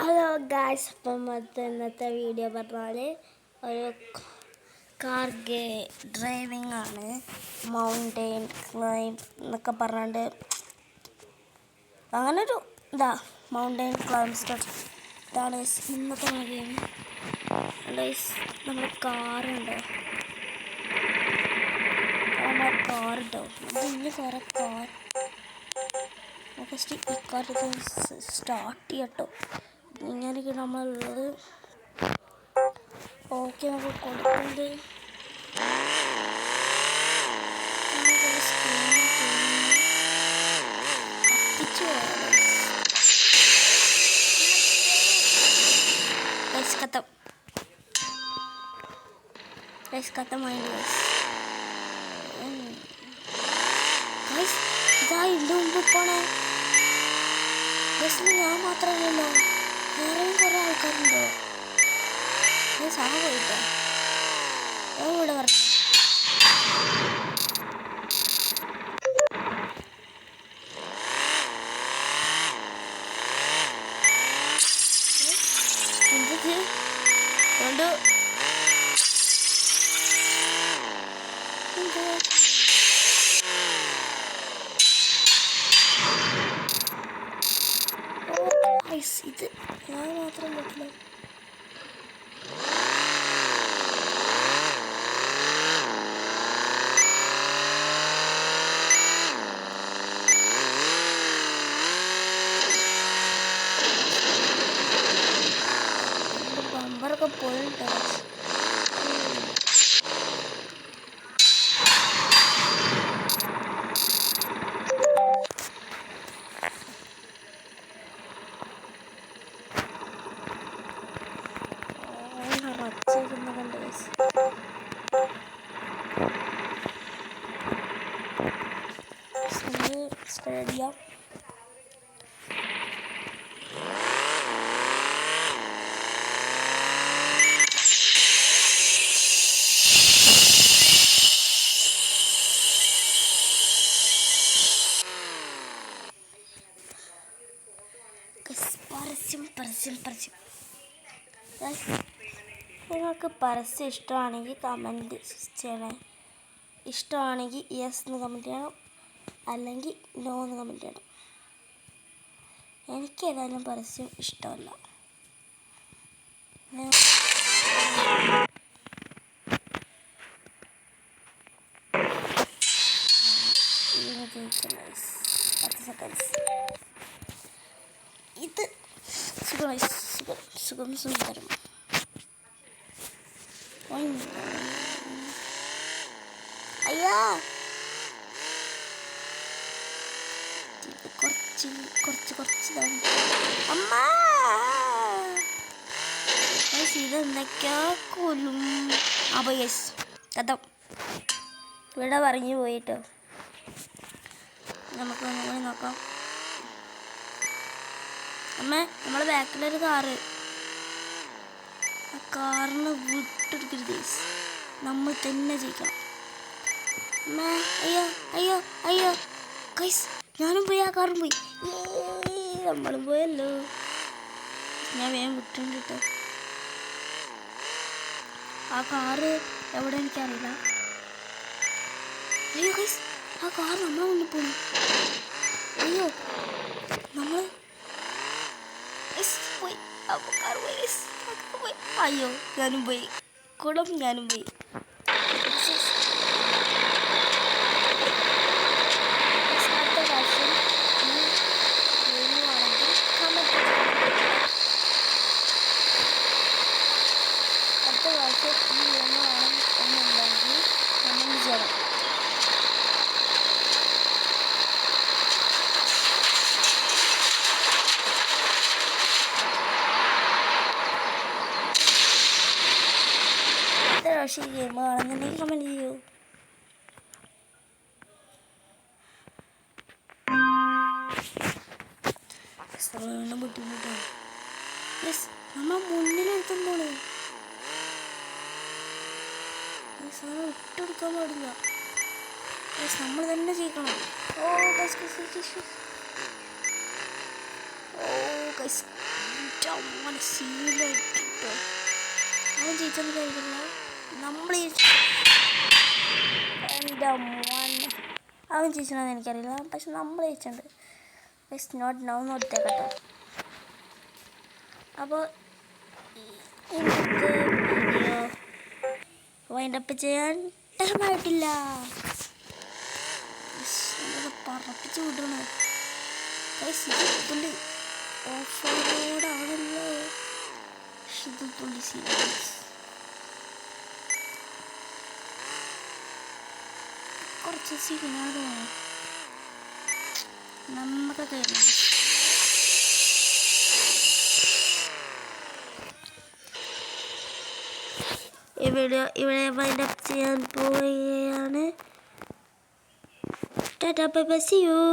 Hello guys, അപ്പം ഇന്നത്തെ video പറഞ്ഞാൽ ഒരു കാർ ഡ്രൈവിംഗ് ആണ്. മൗണ്ടെയിൻ ക്ലൈംബ് എന്നൊക്കെ പറഞ്ഞാണ്ട് അങ്ങനൊരു മൗണ്ടെയിൻ ക്ലൈംബ് ഇതാണ് ഇന്നത്തെ ഗെയിം. നമ്മുടെ കാറുണ്ടോ, ഇനി വേറെ കാർ ഫസ്റ്റ് ഈ കാർ സ്റ്റാർട്ട് ചെയ്യട്ടോ. ഇങ്ങനെയൊക്കെ നമ്മളുള്ളത്. ഓക്കെ, നമുക്ക് കൊടുക്കുന്നത് ഖത്തമായി ഇതിൻ്റെ മുമ്പ് പോണേ. ഞാൻ മാത്രമല്ലല്ലോ, വേറെയും കുറേ ആൾക്കാരുണ്ടോ? സാ പോയിട്ടോ ഇവിടെ പറഞ്ഞു. ഇത് ഞാൻ മാത്രം പറ്റില്ല. ബമ്പറൊക്കെ പോയിട്ടോ. Stereo. പരസ്യം നിങ്ങൾക്ക് പരസ്യം ഇഷ്ടമാണെങ്കിൽ കമൻറ്റ് ചെയ്യണേ. ഇഷ്ടമാണെങ്കിൽ യെസ് എന്ന് കമൻറ്റ് ചെയ്യണം, അല്ലെങ്കിൽ നോ എന്ന് കമൻറ്റ് ചെയ്യണം. എനിക്ക് ഏതായാലും പരസ്യം ഇഷ്ടമല്ല. ഇത് സുഖം സുന്ദരം. അയ്യാ, കുറച്ച് അമ്മ ഇതെന്തൊക്കെയാ കൊല്ലും. അപ്പോൾ യെസ് കഥം ഇവിടെ പറഞ്ഞു പോയിട്ടോ. നമുക്ക് ഒന്നുകൂടി നോക്കാം. അമ്മ, നമ്മളെ ബാക്കിലൊരു കാറ്. ആ കാറിന് വിട്ടെടുക്കരുത്, നമ്മൾ തന്നെ ജയിക്കണം. അമ്മ, അയ്യോ ഗൈസ്, ഞാനും പോയി, ആ കാറും പോയി. നമ്മളും പോയല്ലോ. ഞാൻ വേഗം വിട്ടുണ്ട് കേട്ടോ. ആ കാറ് എവിടെ എനിക്കറിയില്ല. അയ്യോ ഗൈസ്, ആ കാർ നമ്മളെ മുന്നിൽ പോണു. അയ്യോ, നമ്മൾ പോയി. കാർ പോയി. അയ്യോ, ഞാനും പോയി. ഞാനും പോയി. ഗെയിമാണെന്നുണ്ടെങ്കിൽ കമൻറ്റ് ചെയ്യൂ. ബുദ്ധിമുട്ടാണ്. നമ്മൾ മുന്നിലെടുക്കാൻ പോണേ. വിട്ടെടുക്കാൻ പാടില്ല. നമ്മൾ തന്നെ ജയിക്കണം. ഓ ഗൈസ് അവൻ സീനായിട്ടോ അവൻ ജയിച്ചെന്ന് കഴിക്കില്ല. നമ്മൾ എൻ്റെ മോനെ അവൻ ജയിച്ചതെന്ന് എനിക്കറിയില്ല, പക്ഷെ നമ്മൾ ജയിച്ചിട്ടുണ്ട്. ഇറ്റ്സ് നോട്ട് നൗ നോട്ടേ കേട്ടോ. അപ്പോൾ ഇന്നത്തെ വീഡിയോ വൈൻഡപ്പ് ചെയ്യാൻ ടൈമായിട്ടില്ല. പറപ്പിച്ച് വിടണോ തുള്ളി ഓഫറോട് ആണല്ലോ. ഇത് തുള്ളി സീരിയസ് കുറച്ച് സീനാണോ നമുക്കൊക്കെ. ഈ വീഡിയോ ഇവിടെ വൈൻഡപ്പ് ചെയ്യാൻ പോവുകയാണ്. Tata bye bye, see U.